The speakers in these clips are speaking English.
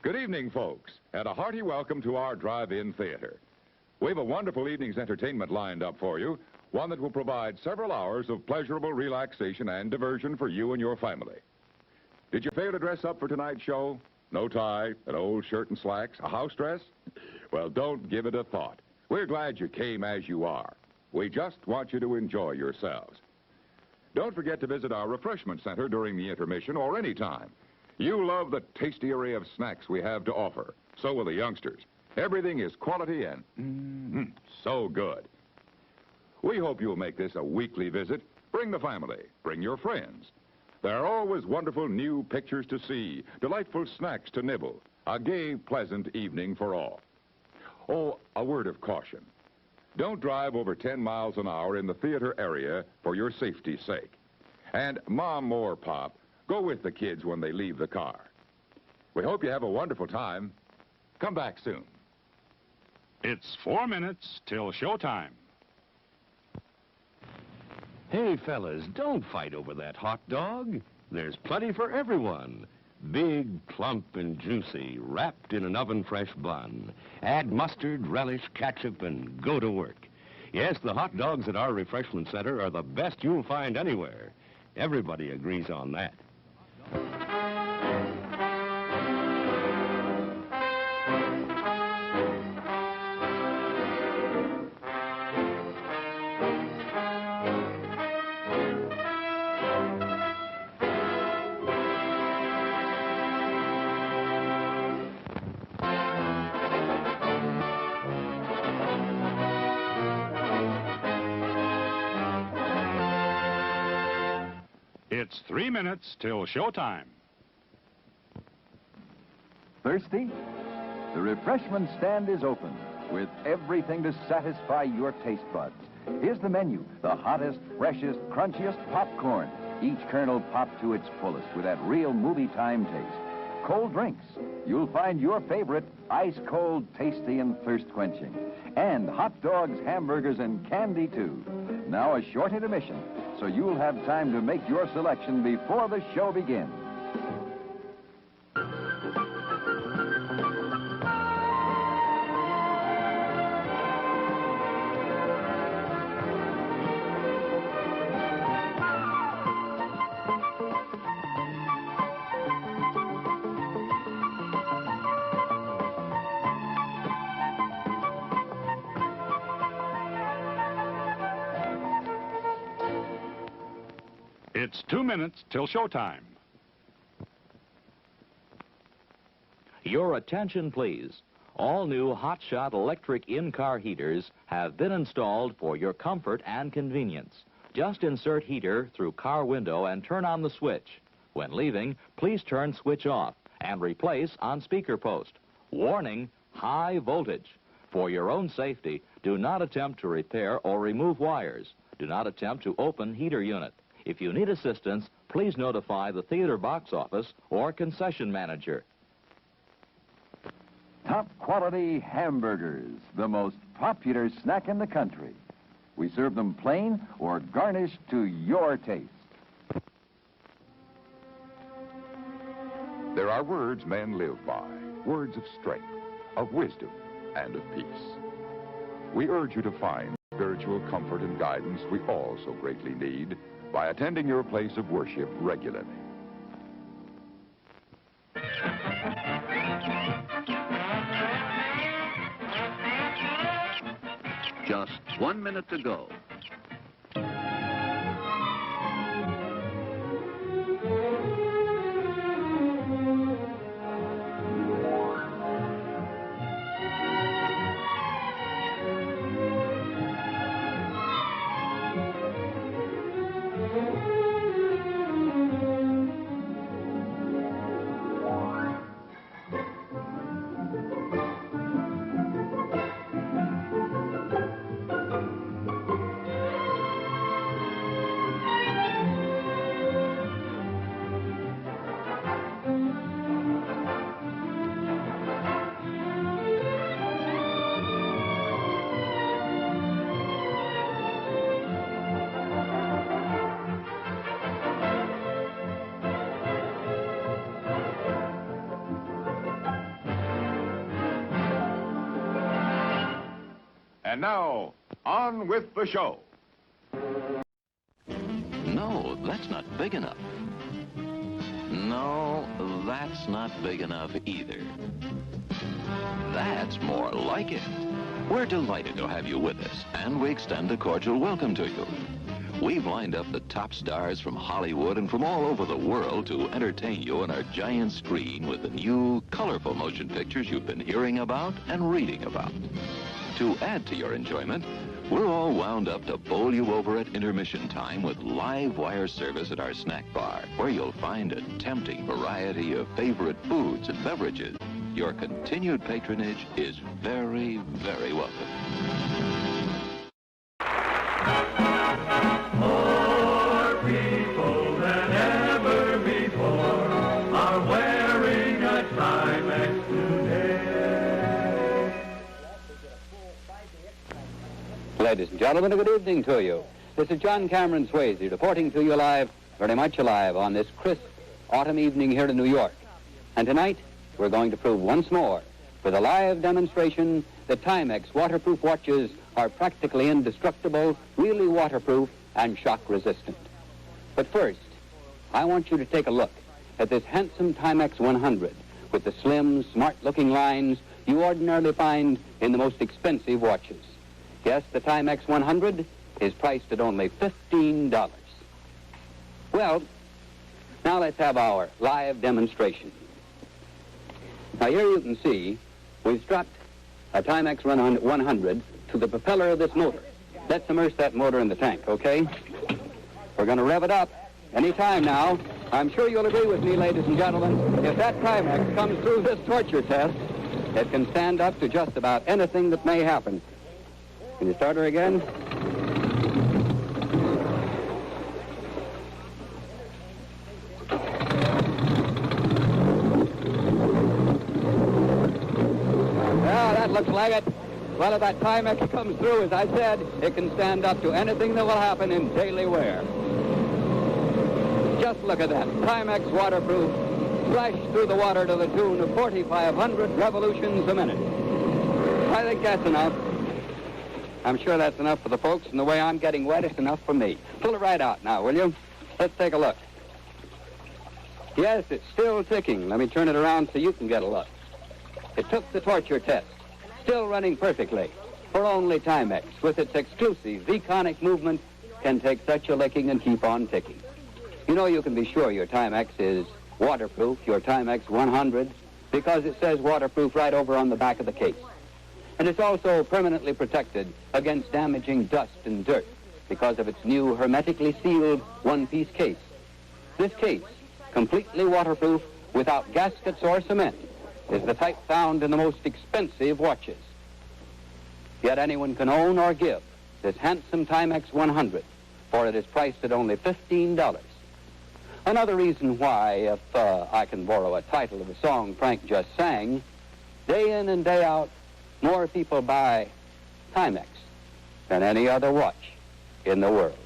Good evening, folks, and a hearty welcome to our drive-in theater. We have a wonderful evening's entertainment lined up for you, one that will provide several hours of pleasurable relaxation and diversion for you and your family. Did you fail to dress up for tonight's show? No tie, an old shirt and slacks, a house dress? Well, don't give it a thought. We're glad you came as you are. We just want you to enjoy yourselves. Don't forget to visit our refreshment center during the intermission or any time. You love the tasty array of snacks we have to offer. So will the youngsters. Everything is quality and so good. We hope you'll make this a weekly visit. Bring the family. Bring your friends. There are always wonderful new pictures to see, delightful snacks to nibble, a gay, pleasant evening for all. Oh, a word of caution. Don't drive over 10 miles an hour in the theater area for your safety's sake. And Mom or Pop, go with the kids when they leave the car. We hope you have a wonderful time. Come back soon. It's 4 minutes till showtime. Hey, fellas, don't fight over that hot dog. There's plenty for everyone. Big, plump, and juicy, wrapped in an oven-fresh bun. Add mustard, relish, ketchup, and go to work. Yes, the hot dogs at our refreshment center are the best you'll find anywhere. Everybody agrees on that. It's 3 minutes till showtime. Thirsty? The refreshment stand is open with everything to satisfy your taste buds. Here's the menu: the hottest, freshest, crunchiest popcorn, each kernel popped to its fullest with that real movie time taste. Cold drinks. You'll find your favorite ice cold, tasty, and thirst quenching. And hot dogs, hamburgers, and candy too. Now a short intermission, so you'll have time to make your selection before the show begins. It's 2 minutes till showtime. Your attention, please. All new hotshot electric in-car heaters have been installed for your comfort and convenience. Just insert heater through car window and turn on the switch. When leaving, please turn switch off and replace on speaker post. Warning, high voltage. For your own safety, do not attempt to repair or remove wires. Do not attempt to open heater unit. If you need assistance, please notify the theater box office or concession manager. Top quality hamburgers, the most popular snack in the country. We serve them plain or garnished to your taste. There are words men live by, words of strength, of wisdom, and of peace. We urge you to find spiritual comfort and guidance we all so greatly need by attending your place of worship regularly. Just 1 minute to go. And now, on with the show. No, that's not big enough. No, that's not big enough either. That's more like it. We're delighted to have you with us, and we extend a cordial welcome to you. We've lined up the top stars from Hollywood and from all over the world to entertain you on our giant screen with the new, colorful motion pictures you've been hearing about and reading about. To add to your enjoyment, we're all wound up to bowl you over at intermission time with live wire service at our snack bar, where you'll find a tempting variety of favorite foods and beverages. Your continued patronage is very, very welcome. More people than ever before are wearing a Timex today. Ladies and gentlemen, a good evening to you. This is John Cameron Swayze reporting to you live, very much alive, on this crisp autumn evening here in New York. And tonight, we're going to prove once more, with a live demonstration, that Timex waterproof watches are practically indestructible, really waterproof, and shock resistant. But first, I want you to take a look at this handsome Timex 100 with the slim, smart-looking lines you ordinarily find in the most expensive watches. Yes, the Timex 100 is priced at only $15. Well, now let's have our live demonstration. Now here you can see we've strapped a Timex 100 to the propeller of this motor. Let's immerse that motor in the tank, okay? We're going to rev it up any time now. I'm sure you'll agree with me, ladies and gentlemen, if that Timex comes through this torture test, it can stand up to just about anything that may happen. Can you start her again? Looks like it. Well, if that Timex comes through, as I said, it can stand up to anything that will happen in daily wear. Just look at that. Timex waterproof, flash through the water to the tune of 4,500 revolutions a minute. I think that's enough. I'm sure that's enough for the folks, and the way I'm getting wet, it's enough for me. Pull it right out now, will you? Let's take a look. Yes, it's still ticking. Let me turn it around so you can get a look. It took the torture test. Still running perfectly, for only Timex, with its exclusive V-conic movement, can take such a licking and keep on ticking. You know, you can be sure your Timex is waterproof, your Timex 100, because it says waterproof right over on the back of the case. And it's also permanently protected against damaging dust and dirt because of its new hermetically sealed one-piece case. This case, completely waterproof without gaskets or cement, is the type found in the most expensive watches. Yet anyone can own or give this handsome Timex 100, for it is priced at only $15. Another reason why, if I can borrow a title of a song Frank just sang, day in and day out, more people buy Timex than any other watch in the world.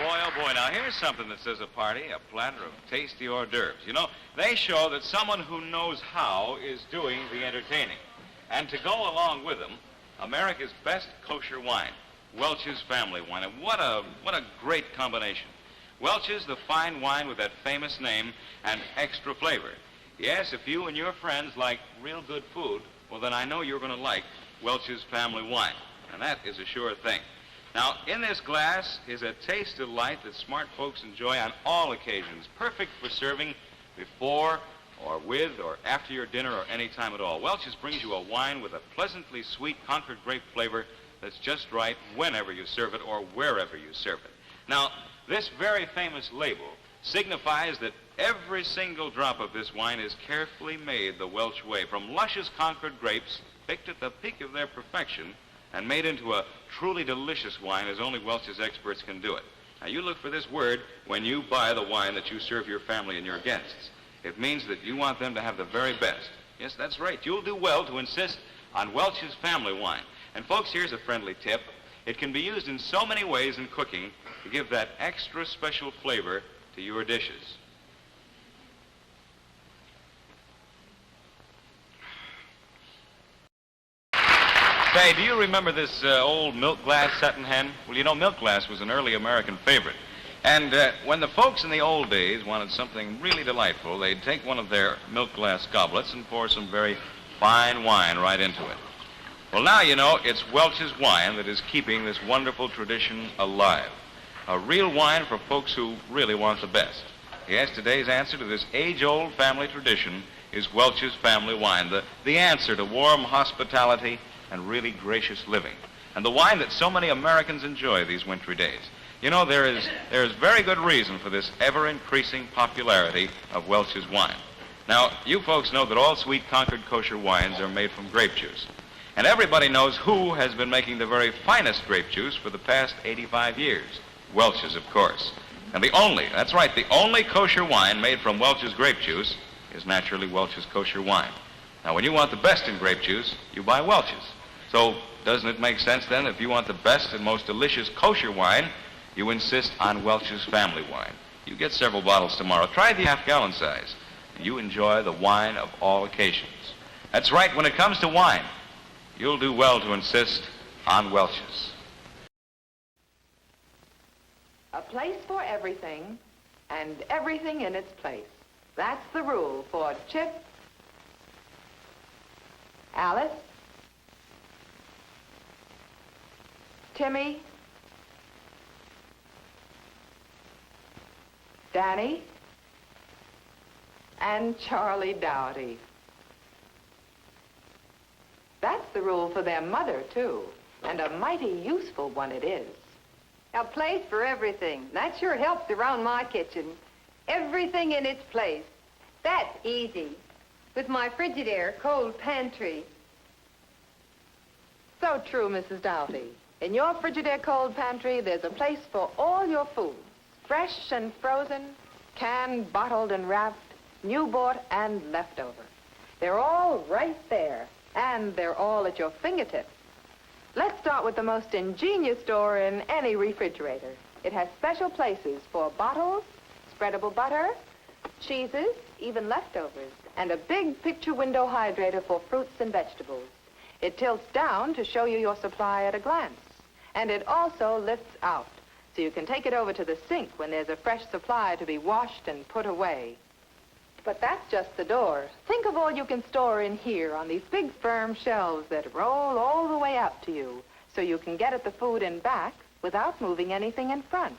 Oh, boy. Now, here's something that says a party, a platter of tasty hors d'oeuvres. You know, they show that someone who knows how is doing the entertaining. And to go along with them, America's best kosher wine, Welch's Family Wine. And what a great combination. Welch's, the fine wine with that famous name and extra flavor. Yes, if you and your friends like real good food, well, then I know you're going to like Welch's Family Wine. And that is a sure thing. Now, in this glass is a taste delight that smart folks enjoy on all occasions, perfect for serving before or with or after your dinner or any time at all. Welch's brings you a wine with a pleasantly sweet Concord grape flavor that's just right whenever you serve it or wherever you serve it. Now, this very famous label signifies that every single drop of this wine is carefully made the Welch way, from luscious Concord grapes picked at the peak of their perfection and made into a truly delicious wine as only Welch's experts can do it. Now, you look for this word when you buy the wine that you serve your family and your guests. It means that you want them to have the very best. Yes, that's right. You'll do well to insist on Welch's Family Wine. And, folks, here's a friendly tip. It can be used in so many ways in cooking to give that extra special flavor to your dishes. Say, do you remember this old milk glass Sutton hen? Well, you know, milk glass was an early American favorite. And when the folks in the old days wanted something really delightful, they'd take one of their milk glass goblets and pour some very fine wine right into it. Well, now, you know, it's Welch's wine that is keeping this wonderful tradition alive. A real wine for folks who really want the best. Yes, today's answer to this age-old family tradition is Welch's family wine, the answer to warm hospitality and really gracious living, and the wine that so many Americans enjoy these wintry days. You know, there is very good reason for this ever-increasing popularity of Welch's wine. Now, you folks know that all sweet Concord kosher wines are made from grape juice. And everybody knows who has been making the very finest grape juice for the past 85 years. Welch's, of course. And the only kosher wine made from Welch's grape juice is naturally Welch's kosher wine. Now, when you want the best in grape juice, you buy Welch's. So, doesn't it make sense then, if you want the best and most delicious kosher wine, you insist on Welch's family wine? You get several bottles tomorrow. Try the half-gallon size. You enjoy the wine of all occasions. That's right, when it comes to wine, you'll do well to insist on Welch's. A place for everything, and everything in its place. That's the rule for Chip, Alice, Timmy, Danny, and Charlie Dowdy. That's the rule for their mother, too, and a mighty useful one it is. A place for everything. That sure helps around my kitchen. Everything in its place. That's easy. With my Frigidaire cold pantry. So true, Mrs. Doughty. In your Frigidaire cold pantry, there's a place for all your foods. Fresh and frozen, canned, bottled, and wrapped, new bought and leftover. They're all right there, and they're all at your fingertips. Let's start with the most ingenious door in any refrigerator. It has special places for bottles, spreadable butter, cheeses, even leftovers, and a big picture window hydrator for fruits and vegetables. It tilts down to show you your supply at a glance. And it also lifts out, so you can take it over to the sink when there's a fresh supply to be washed and put away. But that's just the door. Think of all you can store in here on these big firm shelves that roll all the way out to you, so you can get at the food in back without moving anything in front.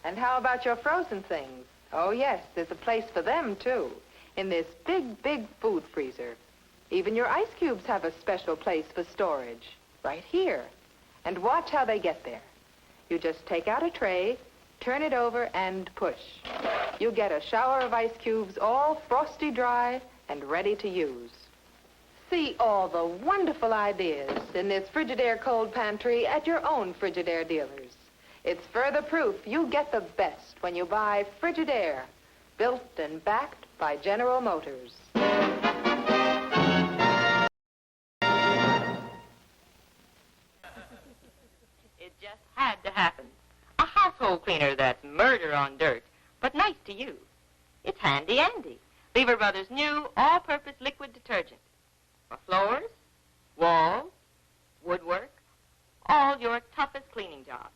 And how about your frozen things? Oh, yes, there's a place for them, too, in this big, big food freezer. Even your ice cubes have a special place for storage, right here. And watch how they get there. You just take out a tray, turn it over, and push. You get a shower of ice cubes all frosty dry and ready to use. See all the wonderful ideas in this Frigidaire cold pantry at your own Frigidaire dealers. It's further proof you get the best when you buy Frigidaire, built and backed by General Motors. It just had to happen. A household cleaner that's murder on dirt, but nice to you. It's Handy Andy, Lever Brothers' new all-purpose liquid detergent. For floors, walls, woodwork, all your toughest cleaning jobs.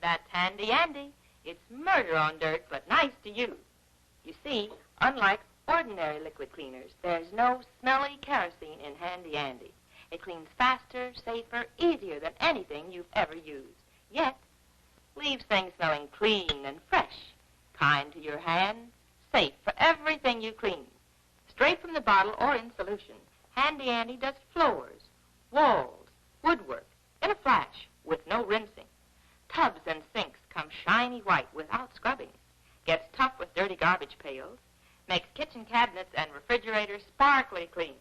That's Handy Andy. It's murder on dirt, but nice to you. You see, unlike ordinary liquid cleaners, there's no smelly kerosene in Handy Andy. It cleans faster, safer, easier than anything you've ever used. Yet, leaves things smelling clean and fresh, kind to your hand, safe for everything you clean. Straight from the bottle or in solution, Handy Andy does floors, walls, woodwork, in a flash with no rinsing. Tubs and sinks come shiny white without scrubbing. Gets tough with dirty garbage pails. Makes kitchen cabinets and refrigerators sparkly clean.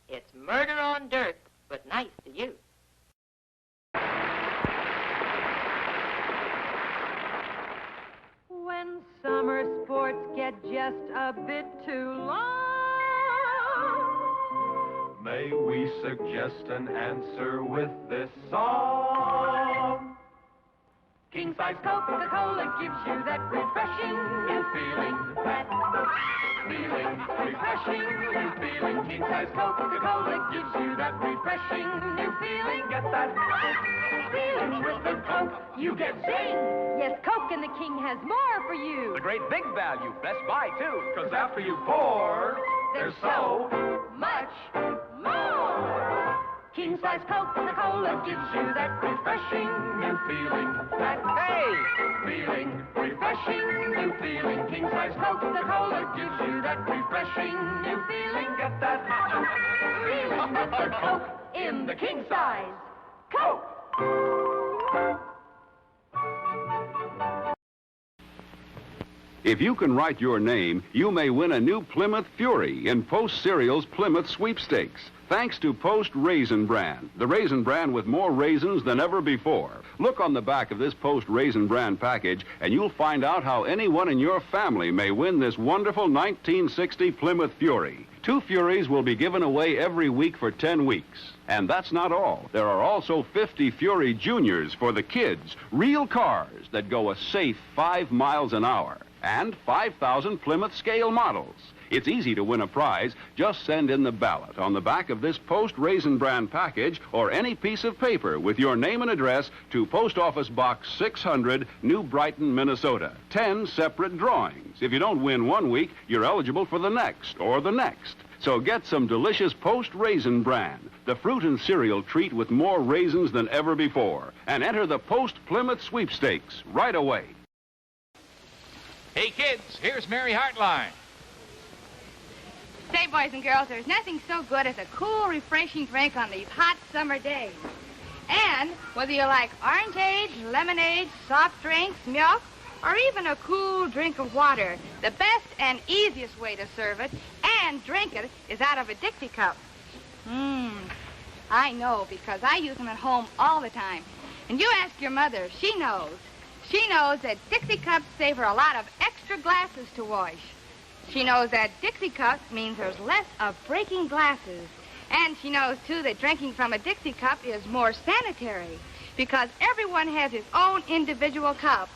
It's murder on dirt, but nice to you. When summer sports get just a bit too long, may we suggest an answer with this song? King-size Coca-Cola gives you that refreshing feeling, that feeling refreshing new feeling. King size Coca-Cola gives you that refreshing new feeling. Get that feeling with the Coke. You get zing. Yes, Coke and the King has more for you. The great big value. Best Buy, too. Because after you pour, there's so much more. King size Coca-Cola gives you that refreshing new feeling. that, hey, feeling, refreshing new feeling. King size Coca-Cola gives you that refreshing new feeling. Get that feeling with the Coke in the king size Coke. If you can write your name, you may win a new Plymouth Fury in Post Cereal's Plymouth Sweepstakes. Thanks to Post Raisin Bran, the raisin bran with more raisins than ever before. Look on the back of this Post Raisin Bran package, and you'll find out how anyone in your family may win this wonderful 1960 Plymouth Fury. 2 Furies will be given away every week for 10 weeks. And that's not all. There are also 50 Fury Juniors for the kids, real cars that go a safe 5 miles an hour, and 5,000 Plymouth scale models. It's easy to win a prize. Just send in the ballot on the back of this Post Raisin Bran package or any piece of paper with your name and address to Post Office Box 600, New Brighton, Minnesota. 10 separate drawings. If you don't win one week, you're eligible for the next or the next. So get some delicious Post Raisin Bran, the fruit and cereal treat with more raisins than ever before, and enter the Post Plymouth Sweepstakes right away. Hey, kids, here's Mary Hartline. Say, boys and girls, there's nothing so good as a cool, refreshing drink on these hot summer days. And whether you like orangeade, lemonade, soft drinks, milk, or even a cool drink of water, the best and easiest way to serve it and drink it is out of a Dixie cup. I know, because I use them at home all the time. And you ask your mother, she knows. She knows that Dixie cups save her a lot of extra glasses to wash. She knows that Dixie cups means there's less of breaking glasses. And she knows, too, that drinking from a Dixie cup is more sanitary because everyone has his own individual cup.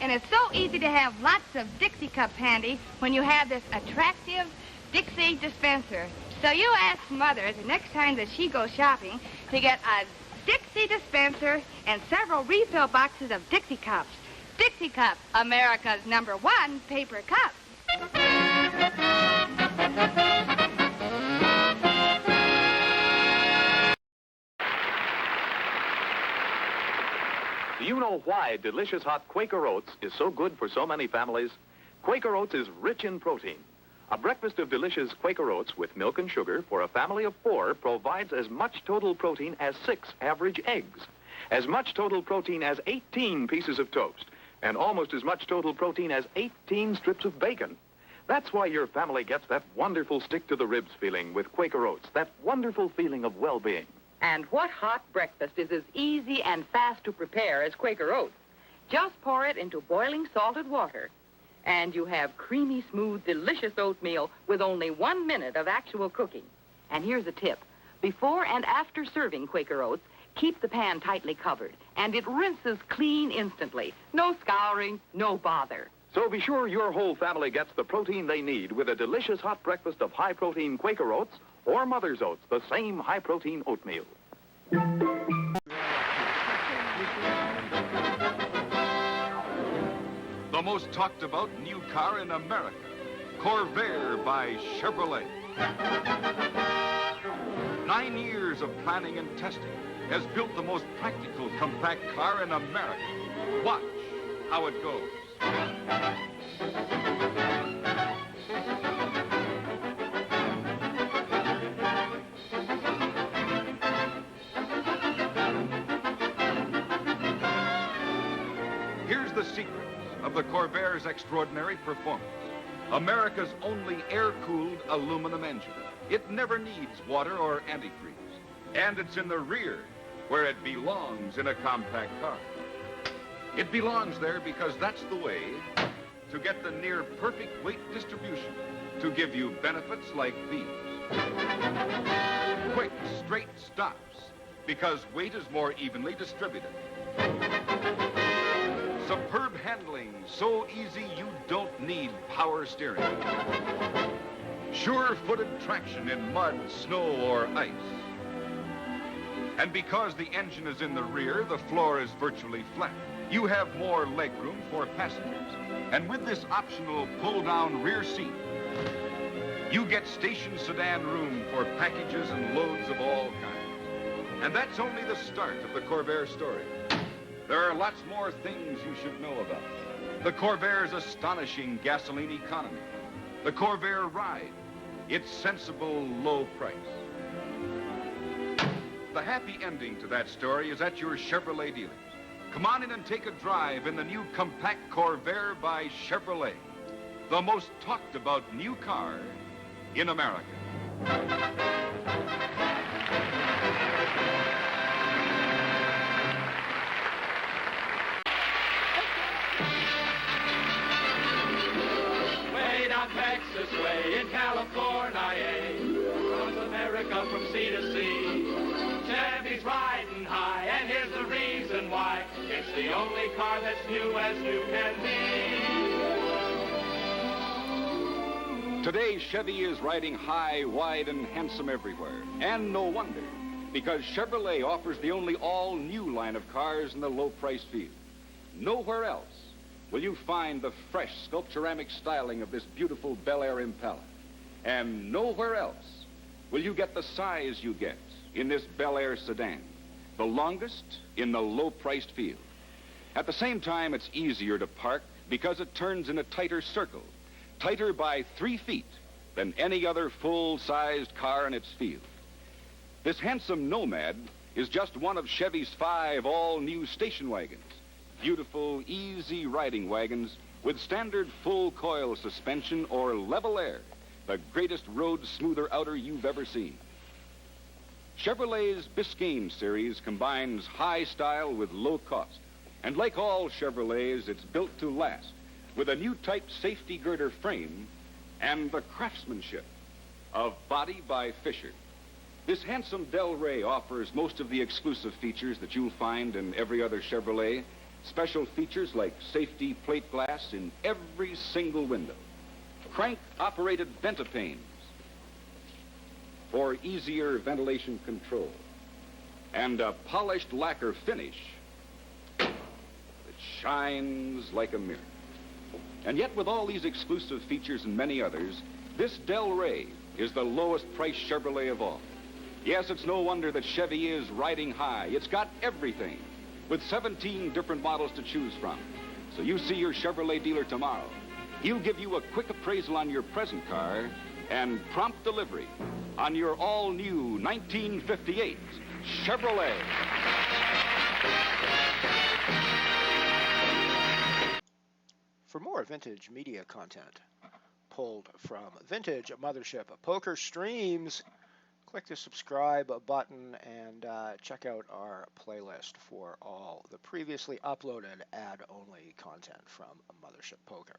And it's so easy to have lots of Dixie cups handy when you have this attractive Dixie dispenser. So you ask Mother the next time that she goes shopping to get a Dixie dispenser and several refill boxes of Dixie cups. Dixie cup, America's #1 paper cup. Do you know why delicious hot Quaker Oats is so good for so many families? Quaker Oats is rich in protein. A breakfast of delicious Quaker Oats with milk and sugar for a family of 4 provides as much total protein as 6 average eggs, as much total protein as 18 pieces of toast, and almost as much total protein as 18 strips of bacon. That's why your family gets that wonderful stick-to-the-ribs feeling with Quaker Oats, that wonderful feeling of well-being. And what hot breakfast is as easy and fast to prepare as Quaker Oats? Just pour it into boiling salted water, and you have creamy, smooth, delicious oatmeal with only 1 minute of actual cooking. And here's a tip. Before and after serving Quaker Oats, keep the pan tightly covered, and it rinses clean instantly. No scouring, no bother. So be sure your whole family gets the protein they need with a delicious hot breakfast of high-protein Quaker Oats or Mother's Oats, the same high-protein oatmeal. The most talked about new car in America, Corvair by Chevrolet. 9 years of planning and testing has built the most practical compact car in America. Watch how it goes. Here's the secret of the Corvair's extraordinary performance. America's only air-cooled aluminum engine. It never needs water or antifreeze. And it's in the rear, where it belongs in a compact car. It belongs there because that's the way to get the near-perfect weight distribution to give you benefits like these. Quick, straight stops, because weight is more evenly distributed. Superb handling, so easy you don't need power steering. sure-footed traction in mud, snow, or ice. And because the engine is in the rear, the floor is virtually flat. You have more legroom for passengers. And with this optional pull-down rear seat, you get station sedan room for packages and loads of all kinds. And that's only the start of the Corvair story. There are lots more things you should know about. The Corvair's astonishing gasoline economy. The Corvair ride, its sensible low price. The happy ending to that story is at your Chevrolet dealers. Come on in and take a drive in the new compact Corvair by Chevrolet, the most talked about new car in America. Way down Texas way in California, across America from sea to sea. Chevy's riding high, and here's the reason why. It's the only car that's new as new can be. Today, Chevy is riding high, wide, and handsome everywhere. And no wonder, because Chevrolet offers the only all-new line of cars in the low-price field. Nowhere else will you find the fresh sculpturamic styling of this beautiful Bel Air Impala. And nowhere else will you get the size you get in this Bel Air sedan, the longest in the low-priced field. At the same time, it's easier to park because it turns in a tighter circle, tighter by 3 feet than any other full-sized car in its field. This handsome Nomad is just one of Chevy's 5 all-new station wagons, beautiful, easy riding wagons with standard full-coil suspension or level air, the greatest road smoother outer you've ever seen. Chevrolet's Biscayne series combines high style with low cost. And like all Chevrolets, it's built to last with a new type safety girder frame and the craftsmanship of Body by Fisher. This handsome Del Rey offers most of the exclusive features that you'll find in every other Chevrolet. Special features like safety plate glass in every single window, crank-operated ventipanes for easier ventilation control, and a polished lacquer finish that shines like a mirror. And yet, with all these exclusive features and many others, this Del Rey is the lowest priced Chevrolet of all. Yes, it's no wonder that Chevy is riding high. It's got everything, with 17 different models to choose from. So you see your Chevrolet dealer tomorrow. He'll give you a quick appraisal on your present car and prompt delivery on your all-new 1958 Chevrolet. For more vintage media content pulled from vintage Mothership Poker streams, click the subscribe button and check out our playlist for all the previously uploaded ad-only content from Mothership Poker.